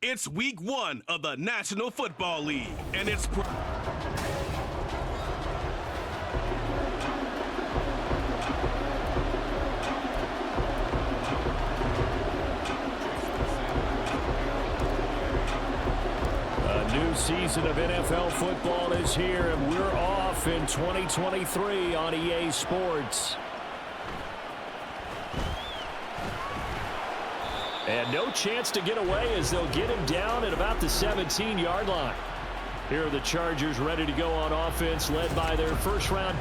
It's week 1 of the National Football League, and it's A new season of NFL football is here, and we're off in 2023 on EA Sports. And no chance to get away as they'll get him down at about the 17-yard line. Here are the Chargers ready to go on offense, led by their first-round.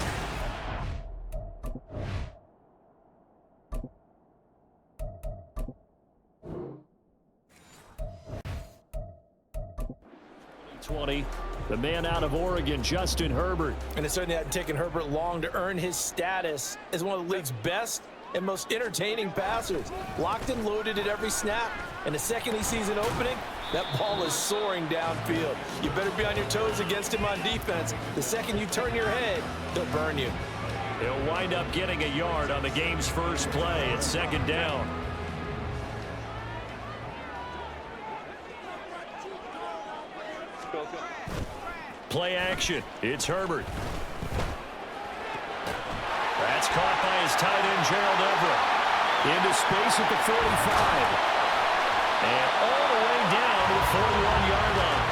The man out of Oregon, Justin Herbert. And it certainly hadn't taken Herbert long to earn his status as one of the league's best and most entertaining passers. Locked and loaded at every snap. And the second he sees an opening, that ball is soaring downfield. You better be on your toes against him on defense. The second you turn your head, they'll burn you. He'll wind up getting a yard on the game's first play. It's second down. Play action. It's Herbert. That's caught by his tight end, Gerald Everett. Into space at the 45. And all the way down to the 41-yard line.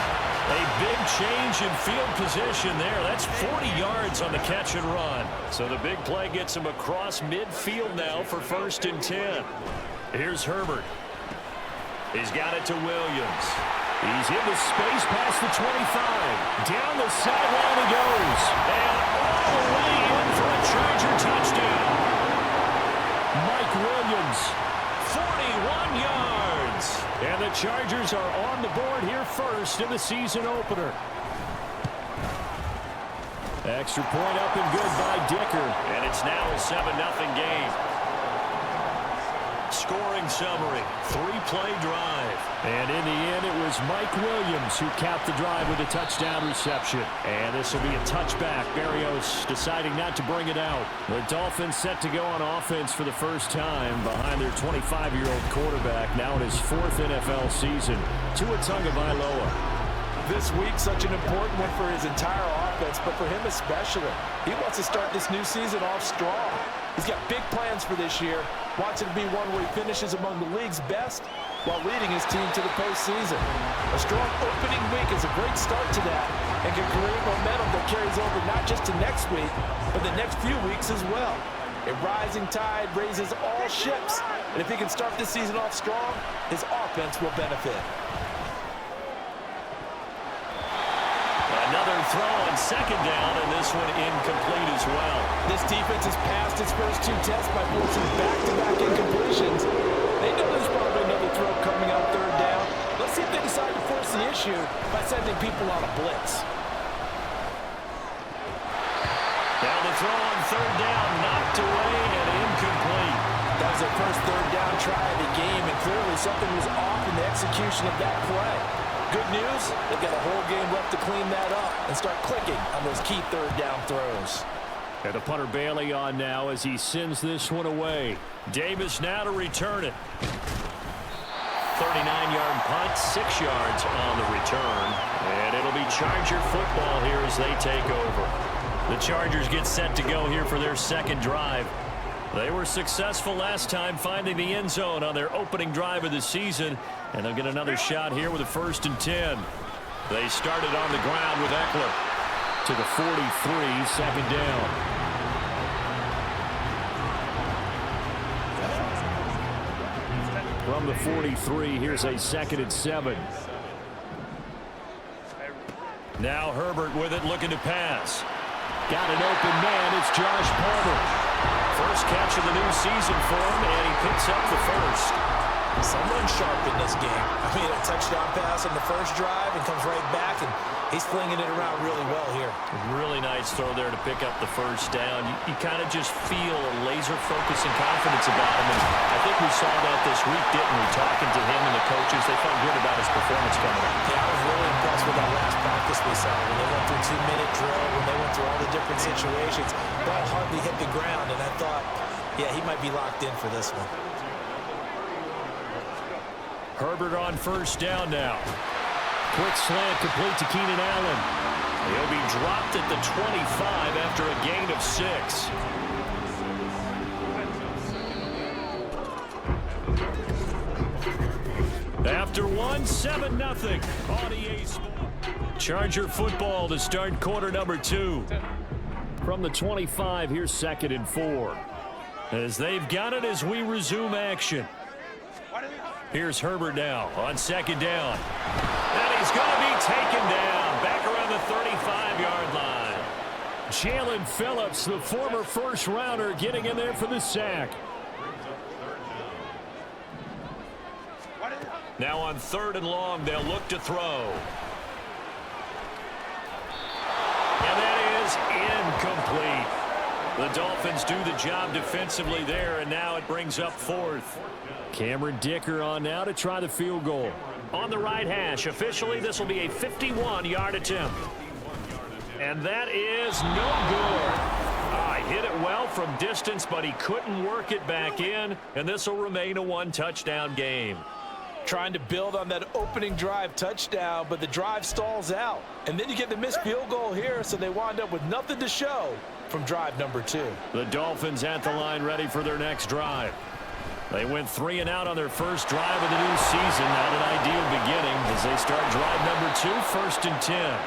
A big change in field position there. That's 40 yards on the catch and run. So the big play gets him across midfield now for 1st and 10. Here's Herbert. He's got it to Williams. He's into space past the 25. Down the sideline he goes. And all the way in for a Charger touchdown. Mike Williams, 41 yards. And the Chargers are on the board here first in the season opener. Extra point up and good by Dicker. And it's now a 7-0 game. Scoring summary, 3-play drive. And in the end, it was Mike Williams who capped the drive with a touchdown reception. And this will be a touchback. Berrios deciding not to bring it out. The Dolphins set to go on offense for the first time behind their 25-year-old quarterback, now in his 4th NFL season, Tua Tagovailoa. This week, such an important one for his entire offense, but for him especially. He wants to start this new season off strong. He's got big plans for this year. Wants it to be one where he finishes among the league's best while leading his team to the postseason. A strong opening week is a great start to that and can create momentum that carries over not just to next week, but the next few weeks as well. A rising tide raises all ships, and if he can start this season off strong, his offense will benefit. Another throw on second down, and this one incomplete as well. This defense has passed its first 2 tests by forcing back-to-back incompletions. They know there's probably another throw coming on 3rd down. Let's see if they decide to force the issue by sending people on a blitz. Now the throw on 3rd down, knocked away and incomplete. That was their first 3rd down try of the game, and clearly something was off in the execution of that play. Good news, they've got a whole game left to clean that up and start clicking on those key 3rd down throws. And the punter Bailey on now as he sends this one away. Davis now to return it. 39-yard punt, 6 yards on the return. And it'll be Charger football here as they take over. The Chargers get set to go here for their 2nd drive. They were successful last time finding the end zone on their opening drive of the season, and they'll get another shot here with a 1st and 10. They started on the ground with Eckler to the 43, 2nd down. From the 43, here's a 2nd and 7. Now Herbert with it, looking to pass. Got an open man, it's Josh Palmer. First catch of the new season for him, and he picks up the 1st. Someone sharp in this game. I mean, a touchdown pass on the first drive and comes right back, and he's flinging it around really well here. Really nice throw there to pick up the 1st down. You kind of just feel a laser focus and confidence about him, and I think we saw that this week, didn't we? Talking to him and the coaches, they felt good about his performance coming up. Yeah, I was really impressed with that last practice we saw when they went through 2-minute drill, when they went through all the different situations. Ball hardly hit the ground, and I thought, yeah, he might be locked in for this one. Herbert on first down now. Quick slant complete to Keenan Allen. He'll be dropped at the 25 after a gain of 6. After 7-0 on EA Sports. Charger football to start quarter number 2. From the 25, here's 2nd and 4. As they've got it as we resume action. Here's Herbert now on 2nd down. And he's going to be taken down back around the 35-yard line. Jalen Phillips, the former first-rounder, getting in there for the sack. Now on 3rd and long, they'll look to throw. And that is incomplete. The Dolphins do the job defensively there, and now it brings up 4th. Cameron Dicker on now to try the field goal. On the right hash, officially this will be a 51-yard attempt. And that is no good. Hit it well from distance, but he couldn't work it back in, and this will remain a 1-touchdown game. Trying to build on that opening drive touchdown, but the drive stalls out. And then you get the missed field goal here, so they wind up with nothing to show from drive number 2. The Dolphins at the line ready for their next drive. They went 3 and out on their first drive of the new season. Not an ideal beginning as they start drive number 2, 1st and 10.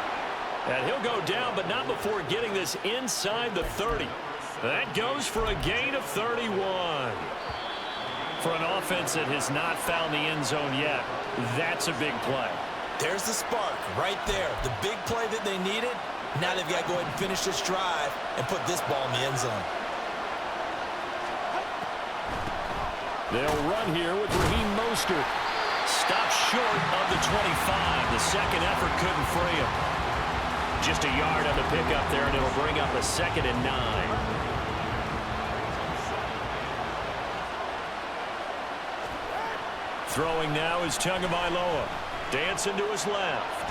And he'll go down, but not before getting this inside the 30. That goes for a gain of 31. For an offense that has not found the end zone yet, that's a big play. There's the spark right there. The big play that they needed. Now they've got to go ahead and finish this drive and put this ball in the end zone. They'll run here with Raheem Mostert. Stopped short of the 25. The second effort couldn't free him. Just a yard on the pickup there, and it'll bring up a 2nd and 9. Throwing now is Tagovailoa. Dancing to his left.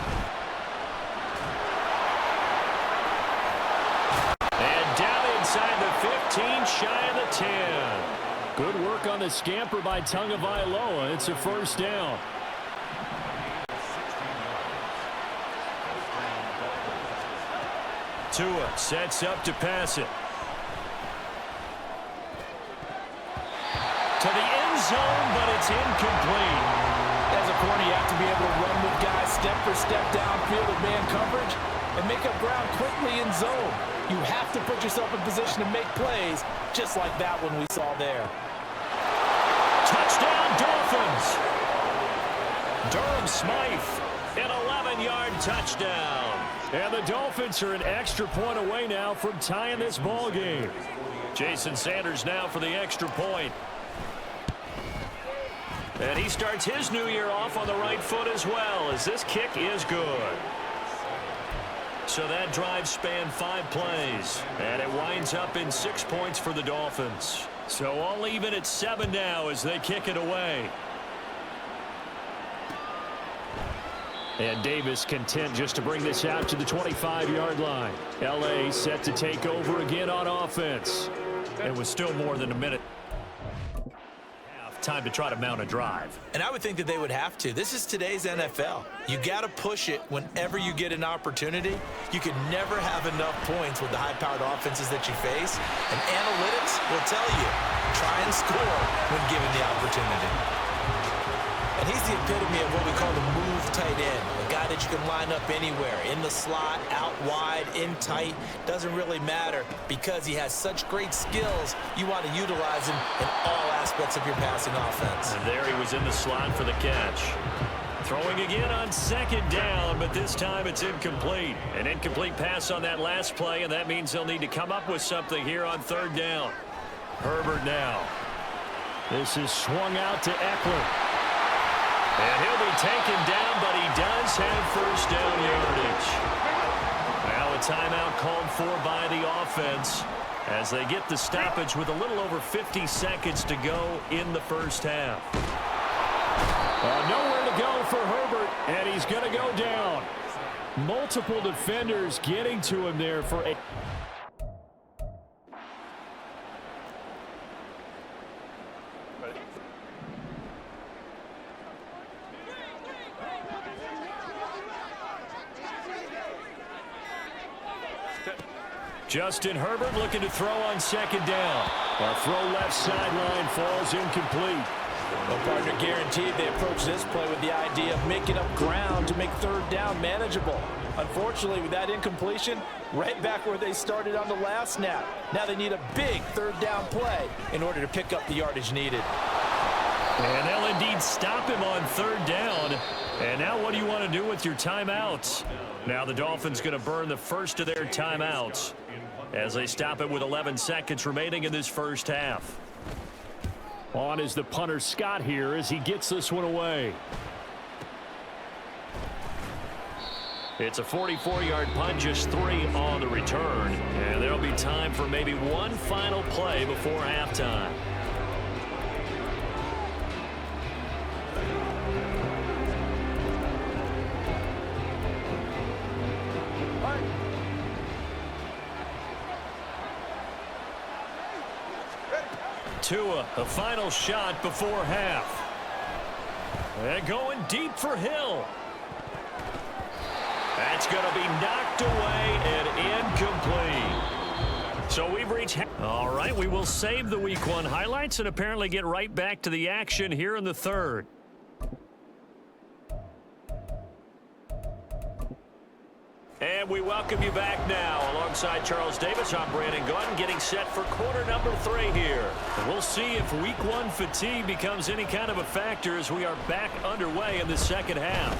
And down inside the 15, shy of the 10. Good work on the scamper by Tagovailoa. It's a first down. Tua sets up to pass it. To the end zone, but it's incomplete. As a corner, you have to be able to run with guys step for step downfield with man coverage and make up ground quickly in zone. You have to put yourself in position to make plays, just like that one we saw there. Touchdown, Dolphins. Durham Smythe, an 11-yard touchdown. And the Dolphins are an extra point away now from tying this ball game. Jason Sanders now for the extra point. And he starts his new year off on the right foot as well, as this kick is good. So that drive spanned 5 plays, and it winds up in 6 points for the Dolphins. So all even at 7 now as they kick it away. And Davis content just to bring this out to the 25-yard line. L.A. set to take over again on offense. It was still more than a minute. Time to try to mount a drive. And I would think that they would have to. This is today's NFL. You got to push it whenever you get an opportunity. You can never have enough points with the high-powered offenses that you face. And analytics will tell you, try and score when given the opportunity. And he's the epitome of what we call the move tight end. A guy that you can line up anywhere, in the slot, out wide, in tight. Doesn't really matter because he has such great skills. You want to utilize him in all aspects of your passing offense. And there he was in the slot for the catch. Throwing again on 2nd down, but this time it's incomplete. An incomplete pass on that last play, and that means they'll need to come up with something here on 3rd down. Herbert now. This is swung out to Eckler. And he'll be taken down, but he does have first down yardage. Now a timeout called for by the offense as they get the stoppage with a little over 50 seconds to go in the first half. Nowhere to go for Herbert, and he's going to go down. Multiple defenders getting to him there for a... Justin Herbert looking to throw on second down. Our throw left sideline falls incomplete. Well, partner, guaranteed they approach this play with the idea of making up ground to make third down manageable. Unfortunately, with that incompletion, right back where they started on the last snap. Now they need a big third down play in order to pick up the yardage needed. And they'll indeed stop him on third down. And now what do you want to do with your timeouts? Now the Dolphins going to burn the first of their timeouts as they stop it with 11 seconds remaining in this first half. On is the punter Scott here as he gets this one away. It's a 44-yard punt, just 3 on the return. And there'll be time for maybe one final play before halftime. Tua, the final shot before half. And going deep for Hill. That's going to be knocked away and incomplete. So we've reached... All right, we will save the Week 1 highlights and apparently get right back to the action here in the third. And we welcome you back now. Alongside Charles Davis, I'm Brandon Gaudin, getting set for quarter number 3 here. And we'll see if Week 1 fatigue becomes any kind of a factor as we are back underway in the second half.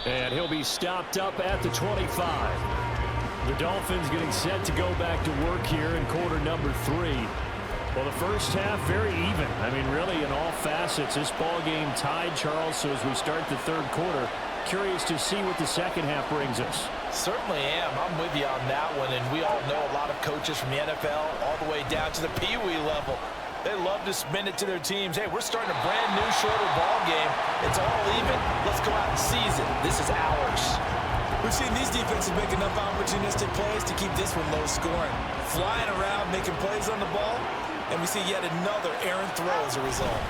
And he'll be stopped up at the 25. The Dolphins getting set to go back to work here in quarter number 3. Well, the first half, very even. I mean, really, in all facets, this ball game tied, Charles. So as we start the third quarter, curious to see what the second half brings us. Certainly am. I'm with you on that one. And we all know a lot of coaches from the NFL all the way down to the Pee-wee level. They love to spin it to their teams. Hey, we're starting a brand new shorter ball game. It's all even. Let's go out and seize it. This is ours. We've seen these defenses make enough opportunistic plays to keep this one low scoring. Flying around, making plays on the ball, and we see yet another errant throw as a result.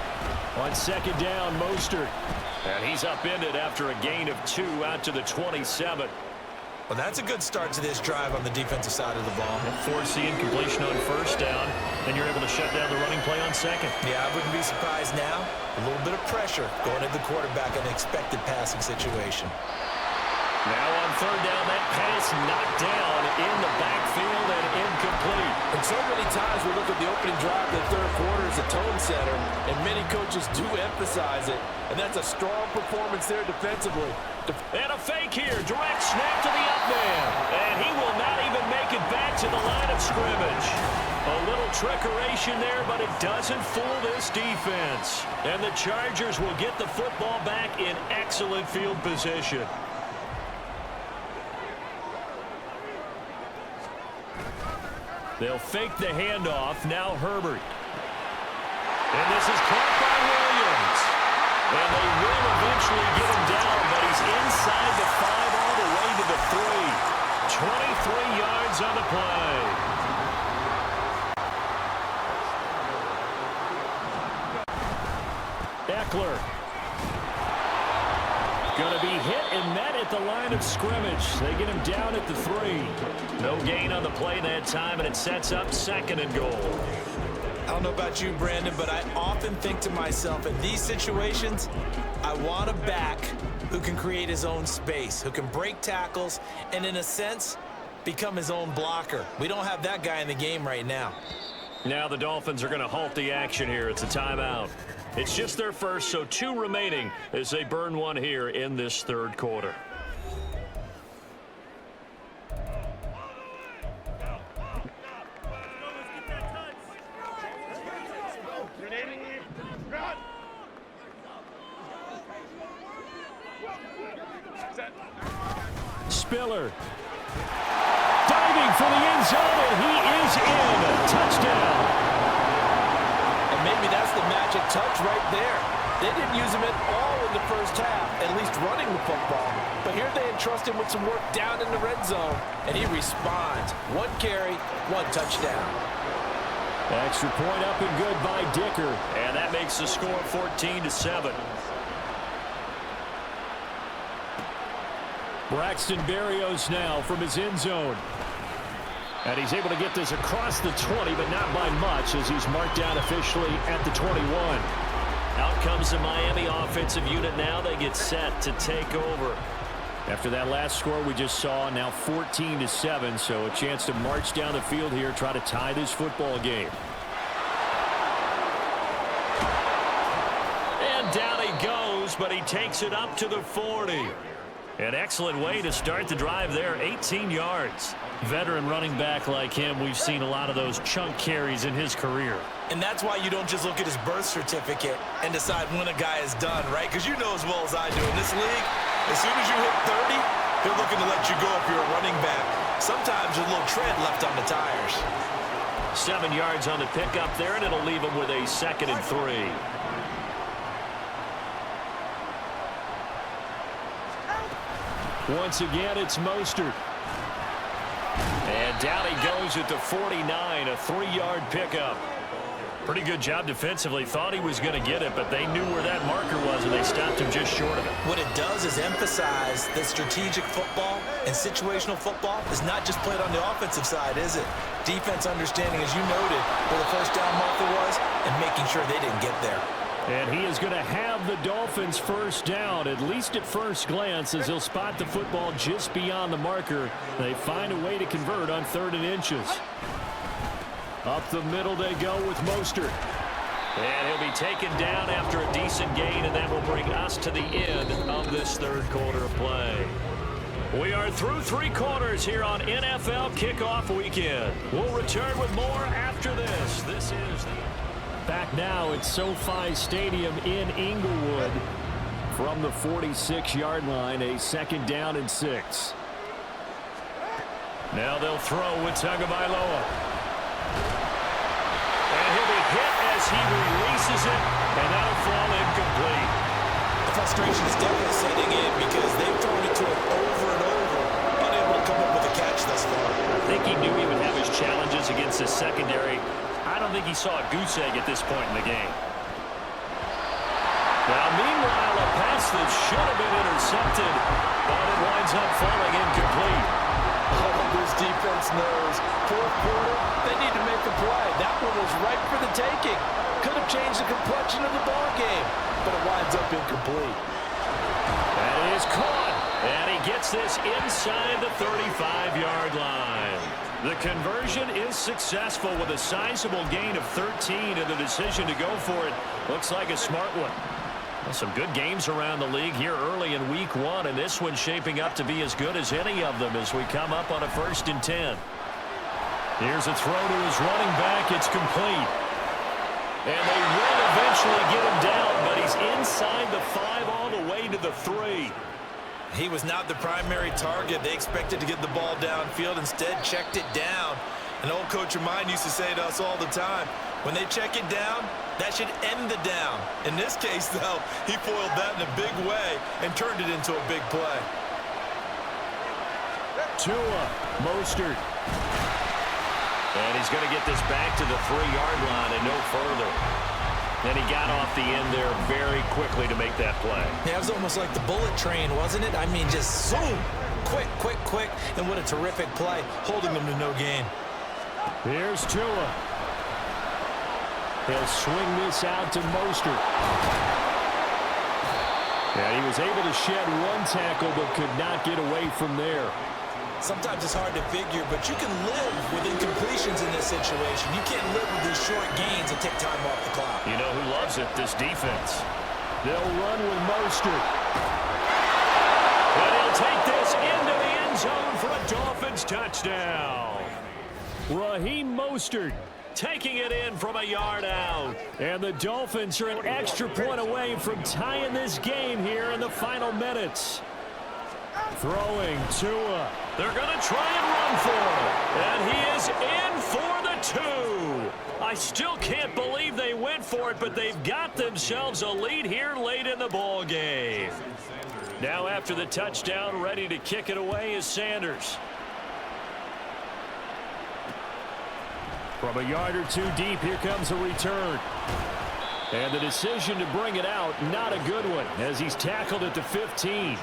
On second down, Mostert. And he's upended after a gain of 2 out to the 27. Well, that's a good start to this drive on the defensive side of the ball. Force the incompletion on first down, and you're able to shut down the running play on second. Yeah, I wouldn't be surprised now. A little bit of pressure going at the quarterback in an expected passing situation. Now on third down, that pass knocked down in the backfield and incomplete. And so many times we look at the opening drive of the third quarter as a tone setter, and many coaches do emphasize it. And that's a strong performance there defensively. And a fake here. Direct snap to the up man. And he will not even make it back to the line of scrimmage. A little trickeration there, but it doesn't fool this defense. And the Chargers will get the football back in excellent field position. They'll fake the handoff. Now Herbert. And this is caught by Williams. And they will eventually get him down, but he's inside the 5 all the way to the 3. 23 yards on the play. Eckler. Going to be hit and met at the line of scrimmage. They get him down at the 3. No gain on the play that time, and it sets up second and goal. I don't know about you, Brandon, but I often think to myself, in these situations, I want a back who can create his own space, who can break tackles, and in a sense, become his own blocker. We don't have that guy in the game right now. Now the Dolphins are going to halt the action here. It's a timeout. It's just their first, so 2 remaining as they burn one here in this third quarter. Spiller. Diving for the end zone, and he is in. Touchdown. And maybe that's the magic touch right there. They didn't use him at all in the first half, at least running the football. But here they entrust him with some work down in the red zone, and he responds. 1 carry, 1 touchdown. Extra point up and good by Dicker. And that makes the score 14-7. Braxton Berrios now from his end zone. And he's able to get this across the 20, but not by much, as he's marked down officially at the 21. Out comes the Miami offensive unit now. They get set to take over. After that last score we just saw, now 14-7, so a chance to march down the field here, try to tie this football game. And down he goes, but he takes it up to the 40. An excellent way to start the drive there, 18 yards. Veteran running back like him, we've seen a lot of those chunk carries in his career. And that's why you don't just look at his birth certificate and decide when a guy is done, right? Because you know as well as I do, in this league, as soon as you hit 30, they're looking to let you go if you're a running back. Sometimes there's a little tread left on the tires. 7 yards on the pickup there, and it'll leave him with a 2nd and 3. Once again, it's Mostert. And down he goes at the 49, a 3-yard pickup. Pretty good job defensively. Thought he was going to get it, but they knew where that marker was, and they stopped him just short of it. What it does is emphasize that strategic football and situational football is not just played on the offensive side, is it? Defense understanding, as you noted, where the first down marker was and making sure they didn't get there. And he is going to have the Dolphins first down, at least at first glance, as he'll spot the football just beyond the marker. They find a way to convert on 3rd and inches. Up the middle they go with Mostert. And he'll be taken down after a decent gain, and that will bring us to the end of this 3rd quarter of play. We are through 3 quarters here on NFL Kickoff Weekend. We'll return with more after this. This is the... Back now at SoFi Stadium in Inglewood. From the 46-yard line, a 2nd down and 6. Now they'll throw with Tagovailoa. And he'll be hit as he releases it, and that'll fall incomplete. The frustration is definitely setting in because they've thrown it to him over and over, unable to come up with a catch thus far. I think he knew he would have his challenges against his secondary. I don't think he saw a goose egg at this point in the game. Now, meanwhile, a pass that should have been intercepted, but it winds up falling incomplete. Oh, this defense knows. 4th quarter, they need to make a play. That one was right for the taking. Could have changed the complexion of the ball game, but it winds up incomplete. That is caught, and he gets this inside the 35-yard line. The conversion is successful with a sizable gain of 13, and the decision to go for it looks like a smart one. Well, some good games around the league here early in week 1, and this one's shaping up to be as good as any of them as we come up on a 1st and 10. Here's a throw to his running back. It's complete. And they will eventually get him down, but he's inside the 5 all the way to the 3. He was not the primary target. They expected to get the ball downfield. Instead, checked it down. An old coach of mine used to say to us all the time, when they check it down, that should end the down. In this case, though, he foiled that in a big way and turned it into a big play. Tua, Mostert. And he's going to get this back to the 3-yard line and no further. And he got off the end there very quickly to make that play. Yeah, it was almost like the bullet train, wasn't it? I mean, just zoom. Quick, quick, quick. And what a terrific play, holding them to no gain. Here's Tua. He'll swing this out to Mostert. And he was able to shed 1 tackle, but could not get away from there. Sometimes it's hard to figure, but you can live with incompletions in this situation. You can't live with these short gains and take time off the clock. You know who loves it? This defense. They'll run with Mostert. And he'll take this into the end zone for a Dolphins touchdown. Raheem Mostert taking it in from a yard out. And the Dolphins are an extra point away from tying this game here in the final minutes. Throwing Tua. They're going to try and run for it. And he is in for the 2. I still can't believe they went for it, but they've got themselves a lead here late in the ball game. Now after the touchdown, ready to kick it away is Sanders. From a yard or 2 deep, here comes a return. And the decision to bring it out, not a good one, as he's tackled at the 15.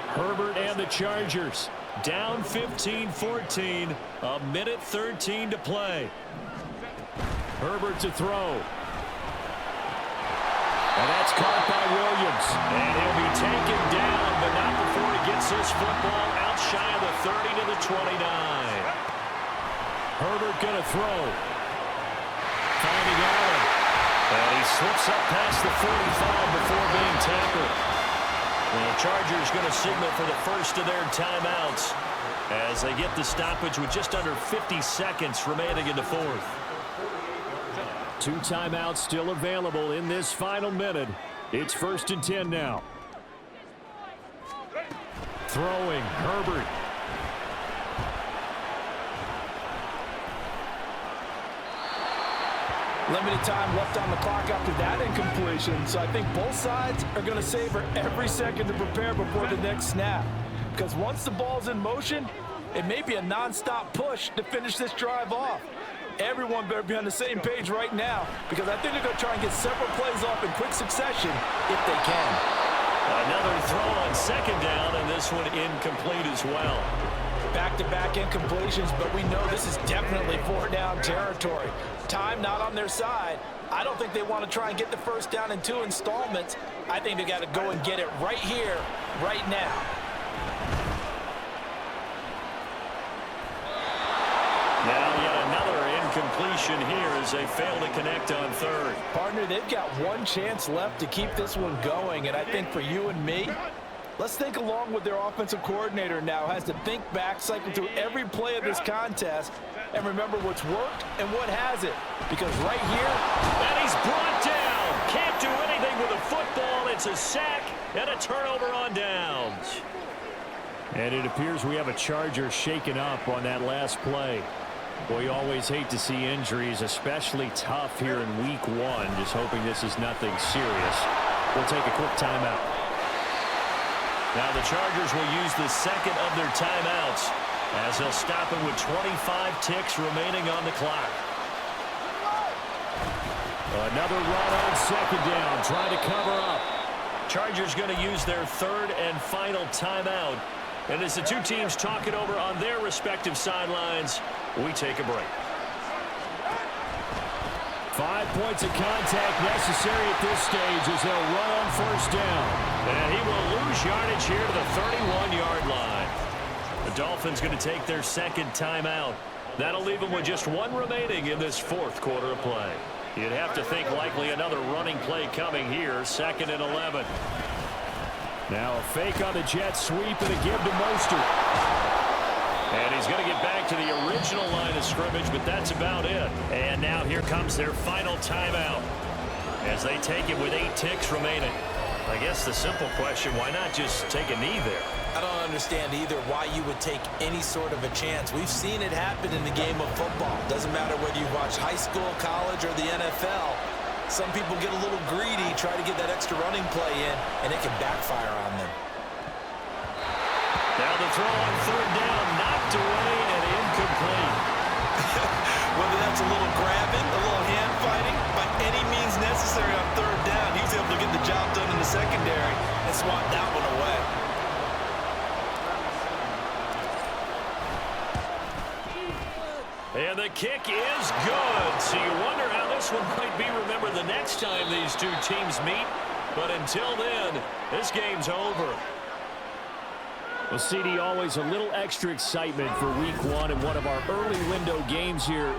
Herbert and the Chargers Down 15-14, a minute 13 to play. Herbert to throw. And that's caught by Williams. And he'll be taken down, but not before he gets this football out shy of the 30 to the 29. Herbert going to throw. Finding Allen. And he slips up past the 45 before being tackled. And the Chargers going to signal for the first of their timeouts as they get the stoppage with just under 50 seconds remaining in the fourth. 2 timeouts still available in this final minute. It's 1st and 10 now. Throwing, Herbert. Limited time left on the clock after that incompletion, so I think both sides are going to savor every second to prepare before the next snap. Because once the ball's in motion, it may be a non-stop push to finish this drive off. Everyone better be on the same page right now, because I think they're going to try and get several plays off in quick succession if they can. Another throw on 2nd down, and this one incomplete as well. Back-to-back incompletions, but we know this is definitely 4-down territory. Time not on their side. I don't think they want to try and get the first down in 2 installments. I think they got to go and get it right here, right now. Now yet another incompletion here as they fail to connect on 3rd. Partner, they've got one chance left to keep this one going, and I think for you and me, let's think along with their offensive coordinator now. Has to think back, cycle through every play of this contest, and remember what's worked and what hasn't. Because right here, and he's brought down. Can't do anything with a football. It's a sack and a turnover on downs. And it appears we have a Charger shaken up on that last play. Boy, you always hate to see injuries, especially tough here in week 1. Just hoping this is nothing serious. We'll take a quick timeout. Now the Chargers will use the 2nd of their timeouts as they'll stop it with 25 ticks remaining on the clock. Another run on 2nd down, trying to cover up. Chargers going to use their 3rd and final timeout. And as the two teams talk it over on their respective sidelines, we take a break. 5 points of contact necessary at this stage as they'll run on 1st down. And he will lose yardage here to the 31-yard line. The Dolphins going to take their 2nd timeout. That'll leave them with just 1 remaining in this 4th quarter of play. You'd have to think likely another running play coming here, 2nd and 11. Now a fake on the jet sweep and a give to Mostert. And he's going to get back to the original line of scrimmage, but that's about it. And now here comes their final timeout as they take it with 8 ticks remaining. I guess the simple question, why not just take a knee there? I don't understand either why you would take any sort of a chance. We've seen it happen in the game of football. Doesn't matter whether you watch high school, college, or the NFL. Some people get a little greedy, try to get that extra running play in, and it can backfire on them. Now the throw on 3rd down, knocked away and incomplete. Whether that's a little grabbing, a little hand fighting, by any means necessary on 3rd down, he was able to get the job done in the secondary and swat that one away. And the kick is good. So you wonder how this one might be remembered the next time these two teams meet. But until then, this game's over. Well, CD, always a little extra excitement for week 1 and one of our early window games here.